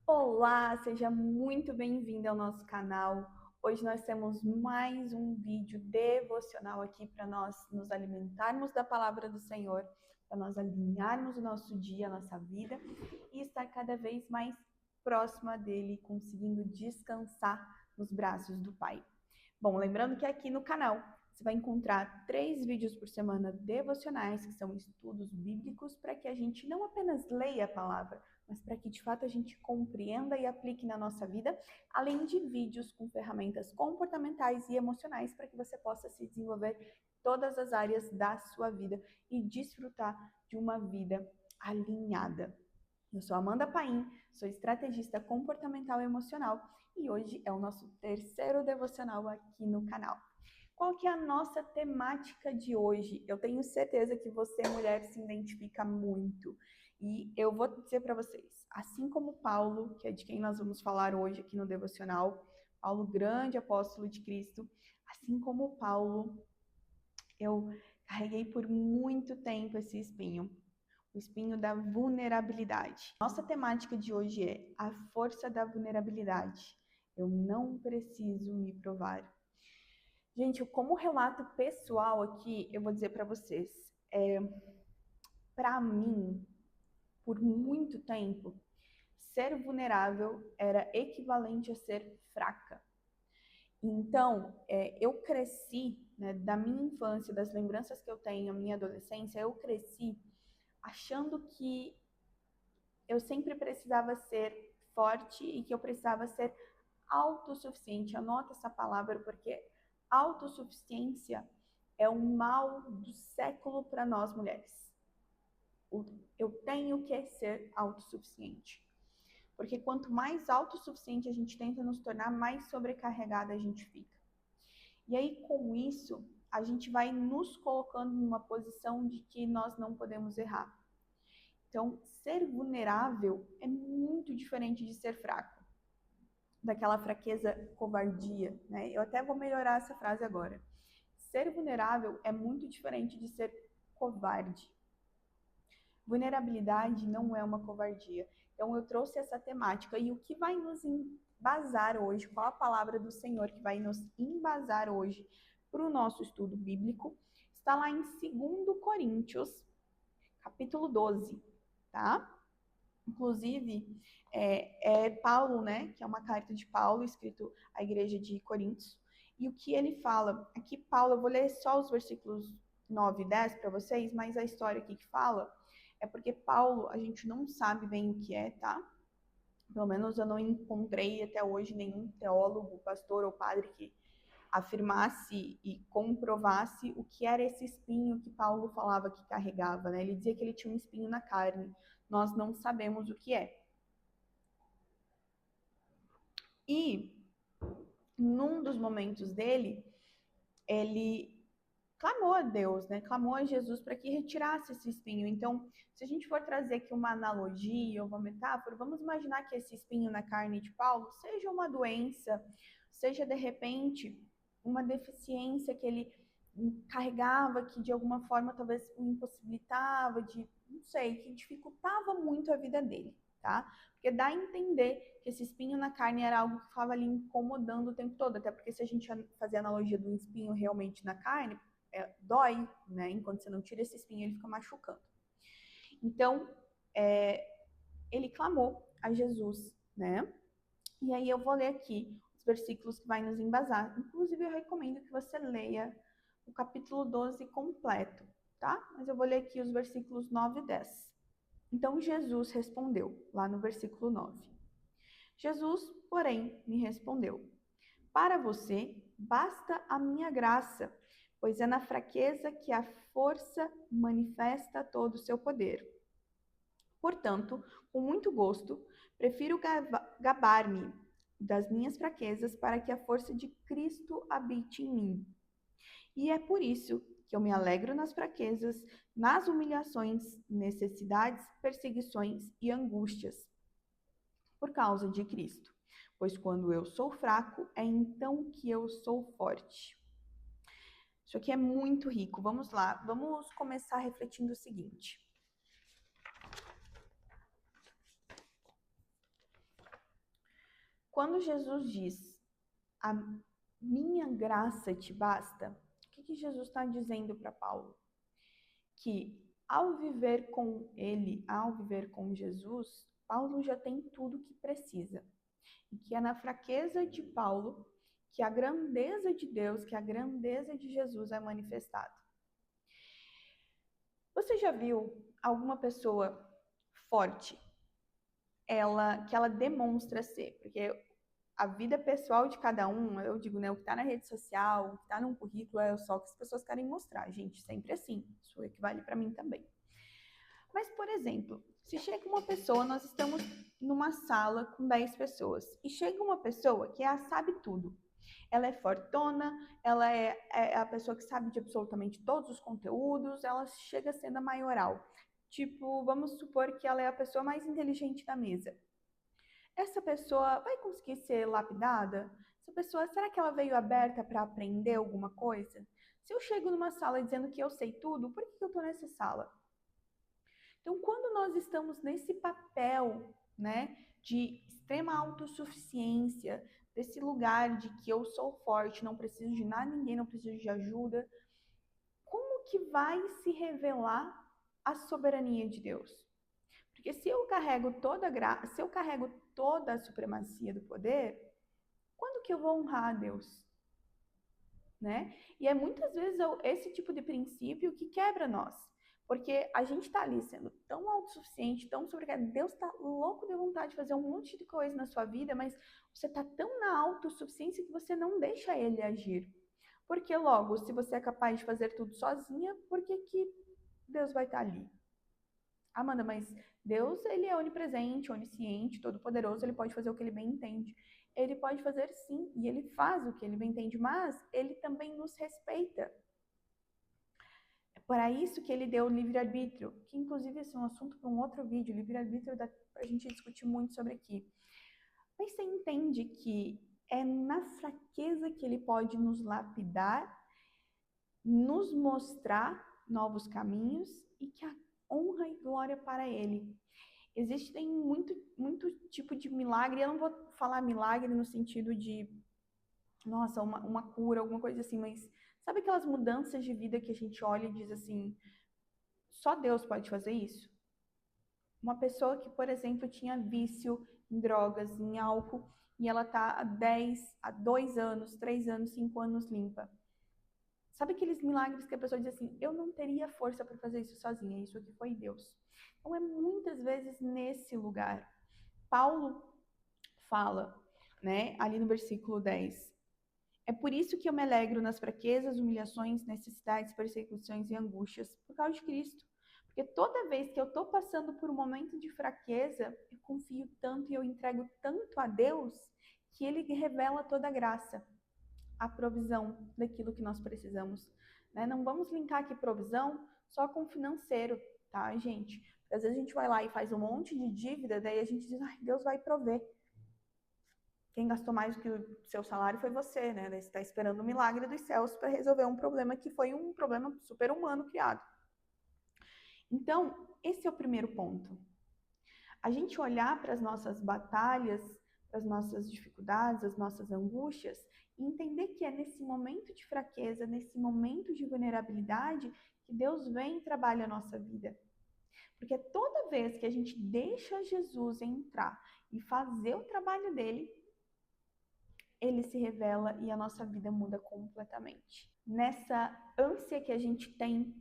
Olá, seja muito bem-vindo ao nosso canal. Hoje nós temos mais um vídeo devocional aqui para nós nos alimentarmos da palavra do Senhor, para nós alinharmos o nosso dia, a nossa vida e estar cada vez mais próxima dele, conseguindo descansar nos braços do Pai. Bom, lembrando que aqui no canal você vai encontrar 3 vídeos por semana devocionais, que são estudos bíblicos, para que a gente não apenas leia a palavra, mas para que de fato a gente compreenda e aplique na nossa vida, além de vídeos com ferramentas comportamentais e emocionais para que você possa se desenvolver em todas as áreas da sua vida e desfrutar de uma vida alinhada. Eu sou Amanda Paim, sou estrategista comportamental e emocional e hoje é o nosso terceiro devocional aqui no canal. Qual que é a nossa temática de hoje? Eu tenho certeza que você, mulher, se identifica muito. E eu vou dizer para vocês, assim como Paulo, que é de quem nós vamos falar hoje aqui no devocional, Paulo, grande apóstolo de Cristo, assim como Paulo, eu carreguei por muito tempo esse espinho, o espinho da vulnerabilidade. Nossa temática de hoje é a força da vulnerabilidade. Eu não preciso me provar. Gente, como relato pessoal aqui, eu vou dizer para vocês, para mim, por muito tempo, ser vulnerável era equivalente a ser fraca. Então, eu cresci, né, da minha infância, das lembranças que eu tenho, da minha adolescência, eu cresci achando que eu sempre precisava ser forte e que eu precisava ser autossuficiente. Anota essa palavra porque autossuficiência é um mal do século para nós mulheres. Eu tenho que ser autossuficiente. Porque quanto mais autossuficiente a gente tenta nos tornar, mais sobrecarregada a gente fica. E aí, com isso, a gente vai nos colocando numa posição de que nós não podemos errar. Então, ser vulnerável é muito diferente de ser fraco. Daquela fraqueza, covardia, né? Eu até vou melhorar essa frase agora. Ser vulnerável é muito diferente de ser covarde. Vulnerabilidade não é uma covardia. Então eu trouxe essa temática e o que vai nos embasar hoje, qual a palavra do Senhor que vai nos embasar hoje para o nosso estudo bíblico, está lá em 2 Coríntios, capítulo 12, tá? Inclusive, é Paulo, né, que é uma carta de Paulo, escrito à igreja de Coríntios, e o que ele fala, aqui Paulo, eu vou ler só os versículos 9 e 10 para vocês, mas a história aqui que fala é porque Paulo, a gente não sabe bem o que é, tá? Pelo menos eu não encontrei até hoje nenhum teólogo, pastor ou padre que afirmasse e comprovasse o que era esse espinho que Paulo falava que carregava, né? Ele dizia que ele tinha um espinho na carne. Nós não sabemos o que é. E num dos momentos dele, ele clamou a Deus, né? Clamou a Jesus para que retirasse esse espinho. Então, se a gente for trazer aqui uma analogia ou uma metáfora, vamos imaginar que esse espinho na carne de Paulo seja uma doença, seja de repente uma deficiência que ele carregava, que de alguma forma talvez o impossibilitava de, não sei, que dificultava muito a vida dele, tá? Porque dá a entender que esse espinho na carne era algo que ficava ali incomodando o tempo todo, até porque se a gente fazer a analogia do espinho realmente na carne, dói, né? Enquanto você não tira esse espinho, ele fica machucando. Então, ele clamou a Jesus, né? E aí eu vou ler aqui os versículos que vai nos embasar. Inclusive, eu recomendo que você leia o capítulo 12 completo, tá? Mas eu vou ler aqui os versículos 9 e 10. Então, Jesus respondeu, lá no versículo 9. Jesus, porém, me respondeu: para você, basta a minha graça, pois é na fraqueza que a força manifesta todo o seu poder. Portanto, com muito gosto, prefiro gabar-me das minhas fraquezas para que a força de Cristo habite em mim. E é por isso que eu me alegro nas fraquezas, nas humilhações, necessidades, perseguições e angústias, por causa de Cristo. Pois quando eu sou fraco, é então que eu sou forte. Isso aqui é muito rico. Vamos lá, vamos começar refletindo o seguinte. quando Jesus diz, a minha graça te basta, o que Jesus está dizendo para Paulo? Que ao viver com ele, ao viver com Jesus, Paulo já tem tudo que precisa. E que é na fraqueza de Paulo que a grandeza de Deus, que a grandeza de Jesus é manifestada. Você já viu alguma pessoa forte, que ela demonstra ser? Porque a vida pessoal de cada um, eu digo, né, o que está na rede social, o que está num currículo é só o que as pessoas querem mostrar, gente, sempre assim. Isso equivale para mim também. Mas, por exemplo, se chega uma pessoa, nós estamos numa sala com 10 pessoas, e chega uma pessoa que sabe tudo. Ela é fortona, ela é a pessoa que sabe de absolutamente todos os conteúdos, ela chega sendo a maioral. Tipo, vamos supor que ela é a pessoa mais inteligente da mesa. Essa pessoa vai conseguir ser lapidada? Essa pessoa, será que ela veio aberta para aprender alguma coisa? Se eu chego numa sala dizendo que eu sei tudo, por que eu estou nessa sala? Então, quando nós estamos nesse papel, né, de extrema autossuficiência, desse lugar de que eu sou forte, não preciso de nada, ninguém, não preciso de ajuda, como que vai se revelar a soberania de Deus? Porque se eu carrego se eu carrego toda a supremacia do poder, quando que eu vou honrar a Deus? Né? E é muitas vezes esse tipo de princípio que quebra nós. Porque a gente está ali sendo tão autossuficiente, tão sobrecarregado. Deus está louco de vontade de fazer um monte de coisa na sua vida, mas você está tão na autossuficiência que você não deixa ele agir. Porque logo, se você é capaz de fazer tudo sozinha, por que que Deus vai estar ali? Amanda, mas Deus, ele é onipresente, onisciente, todo-poderoso, ele pode fazer o que ele bem entende. Ele pode fazer sim, e ele faz o que ele bem entende, mas ele também nos respeita. É para isso que ele deu o livre-arbítrio, que inclusive esse é um assunto para um outro vídeo, livre-arbítrio dá para a gente discutir muito sobre aqui. Mas você entende que é na fraqueza que ele pode nos lapidar, nos mostrar novos caminhos e que a honra e glória para ele. Existem muito tipo de milagre. Eu não vou falar milagre no sentido de, nossa, uma cura, alguma coisa assim, mas sabe aquelas mudanças de vida que a gente olha e diz assim, só Deus pode fazer isso? Uma pessoa que, por exemplo, tinha vício em drogas, em álcool, e ela tá há 2 anos, 3 anos, 5 anos limpa. Sabe aqueles milagres que a pessoa diz assim, eu não teria força para fazer isso sozinha, isso aqui foi Deus. Então é muitas vezes nesse lugar. Paulo fala, né, ali no versículo 10. É por isso que eu me alegro nas fraquezas, humilhações, necessidades, persecuções e angústias, por causa de Cristo. Porque toda vez que eu estou passando por um momento de fraqueza, eu confio tanto e eu entrego tanto a Deus, que Ele revela toda a graça, a provisão daquilo que nós precisamos. Né? Não vamos linkar aqui provisão só com financeiro, tá, gente? Porque às vezes a gente vai lá e faz um monte de dívida, daí a gente diz, ai, Deus vai prover. Quem gastou mais do que o seu salário foi você, né? Daí você está esperando o milagre dos céus para resolver um problema que foi um problema super humano criado. Então, esse é o primeiro ponto. A gente olhar para as nossas batalhas, para as nossas dificuldades, as nossas angústias, e entender que é nesse momento de fraqueza, nesse momento de vulnerabilidade, que Deus vem e trabalha a nossa vida. Porque toda vez que a gente deixa Jesus entrar e fazer o trabalho dele, ele se revela e a nossa vida muda completamente. Nessa ânsia que a gente tem,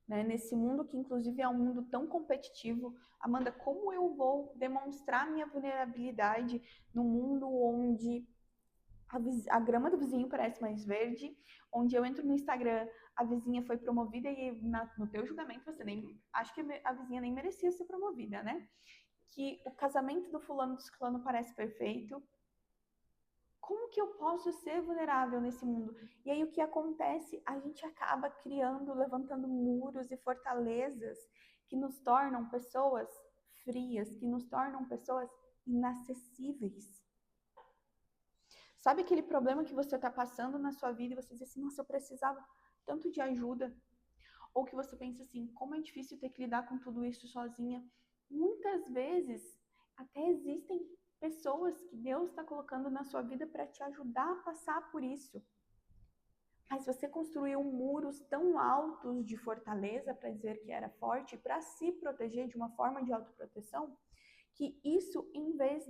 né, nesse mundo que inclusive é um mundo tão competitivo, Amanda, como eu vou demonstrar minha vulnerabilidade num mundo onde a grama do vizinho parece mais verde, onde eu entro no Instagram, a vizinha foi promovida e no teu julgamento você nem, acho que a vizinha nem merecia ser promovida, né? Que o casamento do fulano do ciclano parece perfeito. Como que eu posso ser vulnerável nesse mundo? E aí o que acontece? A gente acaba criando, levantando muros e fortalezas que nos tornam pessoas frias, que nos tornam pessoas inacessíveis. Sabe aquele problema que você está passando na sua vida e você diz assim, nossa, eu precisava tanto de ajuda? Ou que você pensa assim, como é difícil ter que lidar com tudo isso sozinha? Muitas vezes até existem pessoas que Deus está colocando na sua vida para te ajudar a passar por isso. Mas você construiu muros tão altos de fortaleza para dizer que era forte, para se proteger de uma forma de autoproteção, que isso, em vez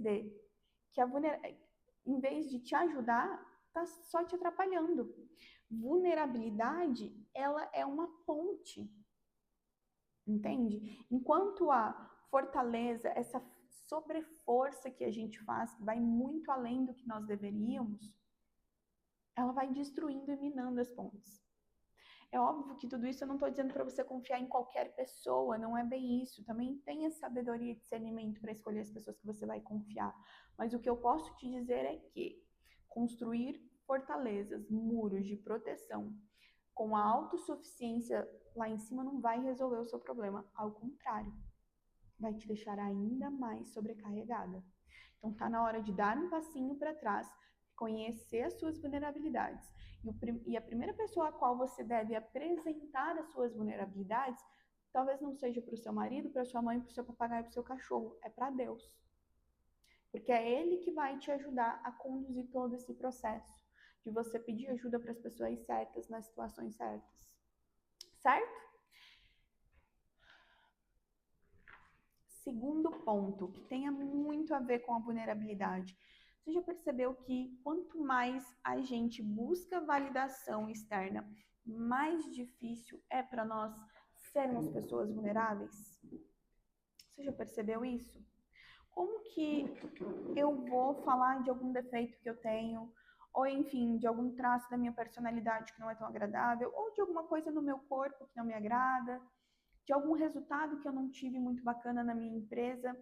de te ajudar, está só te atrapalhando. Vulnerabilidade, ela é uma ponte, entende? Enquanto a fortaleza, essa sobreforça que a gente faz, que vai muito além do que nós deveríamos, ela vai destruindo e minando as pontes. É óbvio que tudo isso eu não estou dizendo para você confiar em qualquer pessoa, não é bem isso. Também tenha sabedoria e discernimento para escolher as pessoas que você vai confiar. Mas o que eu posso te dizer é que construir fortalezas, muros de proteção com a autossuficiência lá em cima não vai resolver o seu problema. Ao contrário, vai te deixar ainda mais sobrecarregada. Então tá na hora de dar um passinho para trás, conhecer as suas vulnerabilidades. E a primeira pessoa a qual você deve apresentar as suas vulnerabilidades, talvez não seja para o seu marido, para sua mãe, para o seu papagaio, para o seu cachorro, é para Deus. Porque é Ele que vai te ajudar a conduzir todo esse processo de você pedir ajuda para as pessoas certas, nas situações certas. Certo? Segundo ponto, que tenha muito a ver com a vulnerabilidade. Você já percebeu que quanto mais a gente busca validação externa, mais difícil é para nós sermos pessoas vulneráveis? Você já percebeu isso? Como que eu vou falar de algum defeito que eu tenho, ou enfim, de algum traço da minha personalidade que não é tão agradável, ou de alguma coisa no meu corpo que não me agrada, de algum resultado que eu não tive muito bacana na minha empresa,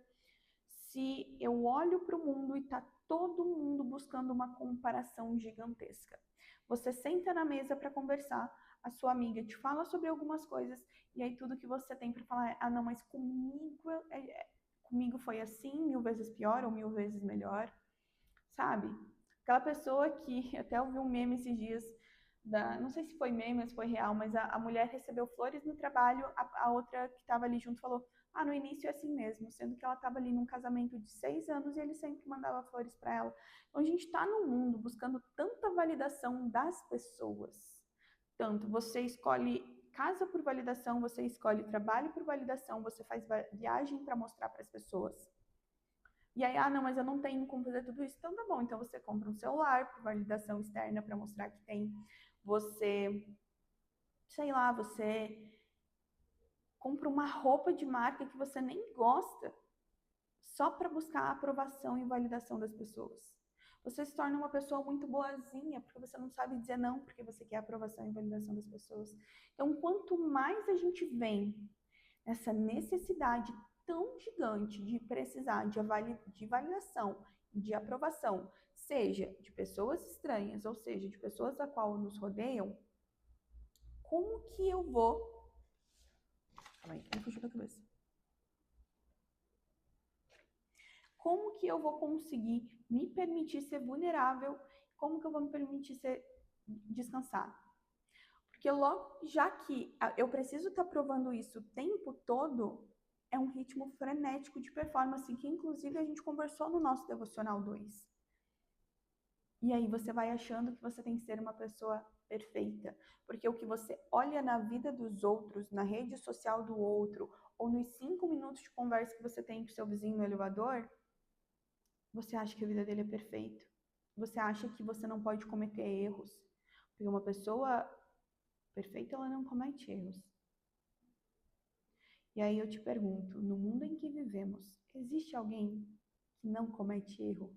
se eu olho para o mundo e está todo mundo buscando uma comparação gigantesca. Você senta na mesa para conversar, a sua amiga te fala sobre algumas coisas, e aí tudo que você tem para falar é, ah não, mas comigo foi assim, 1000 vezes pior ou 1000 vezes melhor, sabe? Aquela pessoa que, até ouvi um meme esses dias, não sei se foi meme ou se foi real, mas a mulher recebeu flores no trabalho, a outra que estava ali junto falou, ah, no início é assim mesmo, sendo que ela estava ali num casamento de 6 anos e ele sempre mandava flores para ela. Então a gente está no mundo buscando tanta validação das pessoas. Tanto você escolhe casa por validação, você escolhe trabalho por validação, você faz viagem para mostrar para as pessoas. E aí, ah, não, mas eu não tenho como fazer tudo isso. Então tá bom, então você compra um celular por validação externa para mostrar que tem. Você, sei lá, você compra uma roupa de marca que você nem gosta, só para buscar a aprovação e validação das pessoas. Você se torna uma pessoa muito boazinha, porque você não sabe dizer não, porque você quer a aprovação e validação das pessoas. Então, quanto mais a gente vem nessa necessidade tão gigante de precisar de validação e de aprovação, seja de pessoas estranhas, ou seja, de pessoas a qual nos rodeiam, como que eu vou... Calma aí, me fugiu da cabeça. Como que eu vou conseguir me permitir ser vulnerável? Como que eu vou me permitir descansar? Porque logo, já que eu preciso estar provando isso o tempo todo, é um ritmo frenético de performance, que inclusive a gente conversou no nosso Devocional 2. E aí você vai achando que você tem que ser uma pessoa perfeita. Porque o que você olha na vida dos outros, na rede social do outro, ou nos 5 minutos de conversa que você tem com seu vizinho no elevador, você acha que a vida dele é perfeita. Você acha que você não pode cometer erros. Porque uma pessoa perfeita, ela não comete erros. E aí eu te pergunto, no mundo em que vivemos, existe alguém que não comete erro?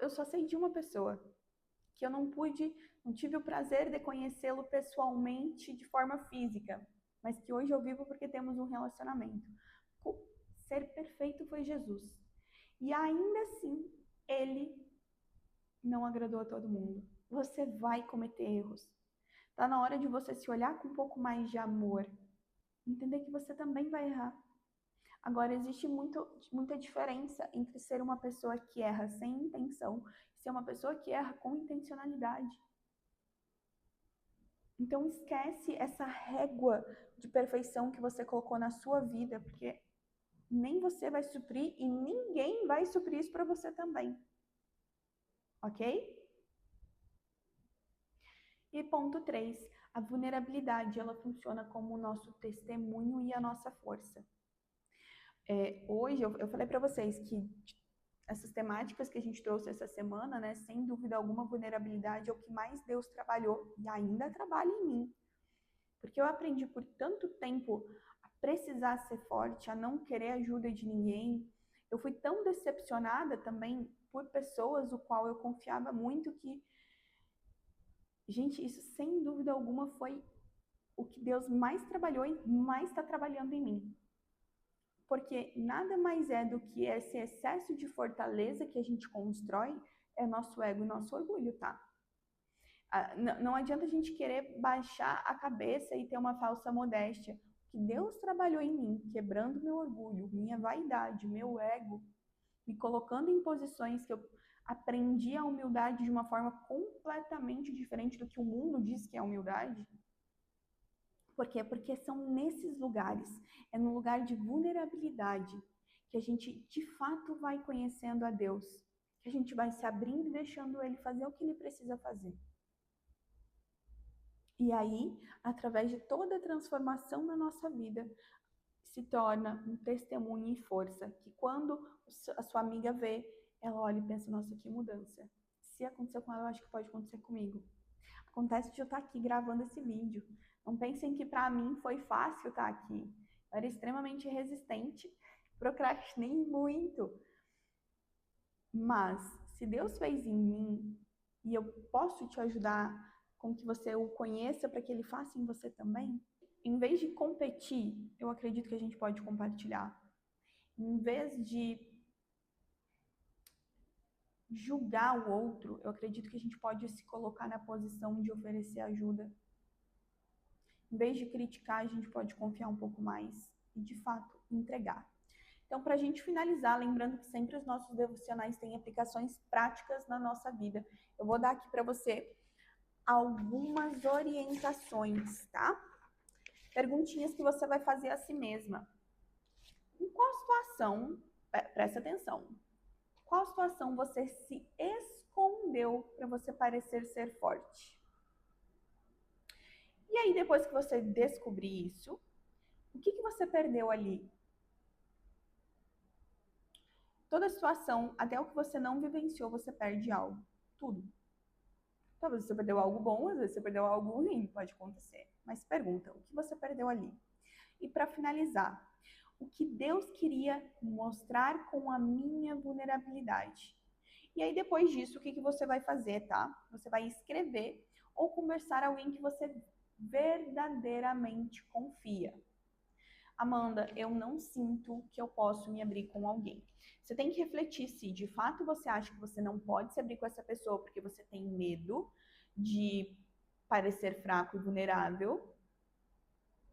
Eu só sei de uma pessoa, que eu não tive o prazer de conhecê-lo pessoalmente de forma física, mas que hoje eu vivo porque temos um relacionamento. O ser perfeito foi Jesus. E ainda assim, ele não agradou a todo mundo. Você vai cometer erros. Tá na hora de você se olhar com um pouco mais de amor. Entender que você também vai errar. Agora, existe muita diferença entre ser uma pessoa que erra sem intenção e ser uma pessoa que erra com intencionalidade. Então, esquece essa régua de perfeição que você colocou na sua vida, porque nem você vai suprir e ninguém vai suprir isso para você também. Ok? E ponto 3, a vulnerabilidade, ela funciona como o nosso testemunho e a nossa força. Hoje, eu falei para vocês que essas temáticas que a gente trouxe essa semana, né, sem dúvida alguma, vulnerabilidade é o que mais Deus trabalhou e ainda trabalha em mim. Porque eu aprendi por tanto tempo a precisar ser forte, a não querer ajuda de ninguém. Eu fui tão decepcionada também por pessoas o qual eu confiava muito que, gente, isso sem dúvida alguma foi o que Deus mais trabalhou e mais está trabalhando em mim. Porque nada mais é do que esse excesso de fortaleza que a gente constrói é nosso ego e nosso orgulho, tá? Não adianta a gente querer baixar a cabeça e ter uma falsa modéstia. Que Deus trabalhou em mim, quebrando meu orgulho, minha vaidade, meu ego, me colocando em posições que eu aprendi a humildade de uma forma completamente diferente do que o mundo diz que é humildade. Por quê? Porque são nesses lugares, é no lugar de vulnerabilidade, que a gente de fato vai conhecendo a Deus, que a gente vai se abrindo e deixando Ele fazer o que Ele precisa fazer. E aí, através de toda a transformação na nossa vida, se torna um testemunho e força, que quando a sua amiga vê, ela olha e pensa, nossa, que mudança. Se aconteceu com ela, eu acho que pode acontecer comigo. Acontece de eu estar aqui gravando esse vídeo. Não pensem que para mim foi fácil estar aqui. Eu era extremamente resistente, procrastinei muito. Mas, se Deus fez em mim, e eu posso te ajudar com que você o conheça para que ele faça em você também, em vez de competir, eu acredito que a gente pode compartilhar. Em vez de julgar o outro, eu acredito que a gente pode se colocar na posição de oferecer ajuda. Em vez de criticar, a gente pode confiar um pouco mais e, de fato, entregar. Então, para a gente finalizar, lembrando que sempre os nossos devocionais têm aplicações práticas na nossa vida. Eu vou dar aqui para você algumas orientações, tá? Perguntinhas que você vai fazer a si mesma. Em qual situação, presta atenção, qual situação você se escondeu para você parecer ser forte? E aí, depois que você descobrir isso, o que você perdeu ali? Toda situação, até o que você não vivenciou, você perde algo. Tudo. Talvez você perdeu algo bom, às vezes você perdeu algo ruim, pode acontecer. Mas pergunta, o que você perdeu ali? E para finalizar, o que Deus queria mostrar com a minha vulnerabilidade? E aí, depois disso, o que você vai fazer, tá? Você vai escrever ou conversar com alguém que você verdadeiramente confia. Amanda, eu não sinto que eu posso me abrir com alguém. Você tem que refletir se de fato você acha que você não pode se abrir com essa pessoa porque você tem medo de parecer fraco e vulnerável,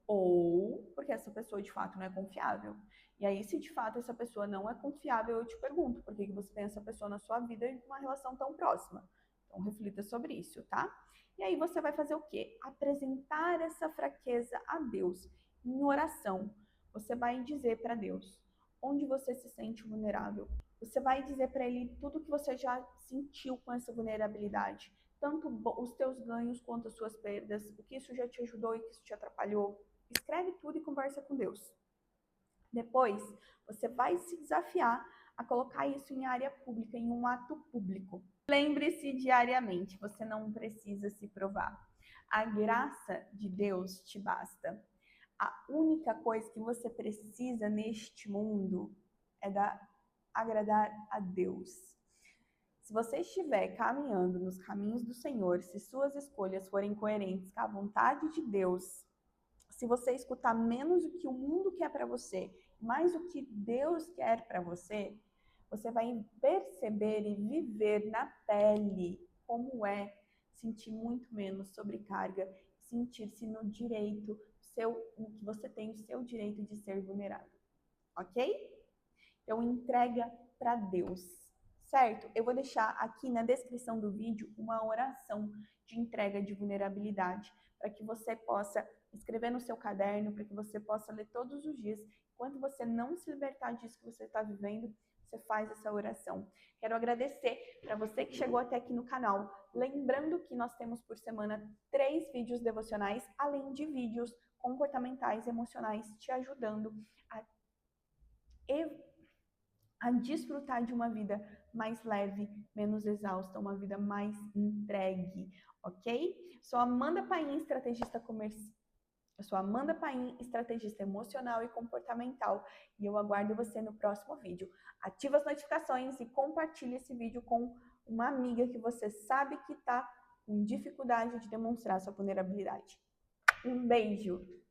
ou porque essa pessoa de fato não é confiável. E aí, se de fato essa pessoa não é confiável, eu te pergunto, por que você tem essa pessoa na sua vida em uma relação tão próxima? Então, reflita sobre isso, tá? E aí você vai fazer o quê? Apresentar essa fraqueza a Deus em oração. Você vai dizer para Deus onde você se sente vulnerável. Você vai dizer para Ele tudo que você já sentiu com essa vulnerabilidade. Tanto os teus ganhos quanto as suas perdas, o que isso já te ajudou e o que isso te atrapalhou. Escreve tudo e conversa com Deus. Depois, você vai se desafiar a colocar isso em área pública, em um ato público. Lembre-se diariamente, você não precisa se provar. A graça de Deus te basta. A única coisa que você precisa neste mundo é agradar a Deus. Se você estiver caminhando nos caminhos do Senhor, se suas escolhas forem coerentes com a vontade de Deus, se você escutar menos o que o mundo quer para você, mais o que Deus quer para você, você vai perceber e viver na pele como é sentir muito menos sobrecarga, sentir-se no direito que você tem o seu direito de ser vulnerável, ok? Então entrega para Deus, certo? Eu vou deixar aqui na descrição do vídeo uma oração de entrega de vulnerabilidade para que você possa escrever no seu caderno, para que você possa ler todos os dias. enquanto você não se libertar disso que você está vivendo, você faz essa oração. Quero agradecer para você que chegou até aqui no canal. Lembrando que nós temos por semana 3 vídeos devocionais, além de vídeos comportamentais, emocionais, te ajudando a desfrutar de uma vida mais leve, menos exausta, uma vida mais entregue, ok? Sou Amanda Paim, estrategista comercial. Eu sou Amanda Paim, estrategista emocional e comportamental, e eu aguardo você no próximo vídeo. Ativa as notificações e compartilhe esse vídeo com uma amiga que você sabe que está com dificuldade de demonstrar sua vulnerabilidade. Um beijo!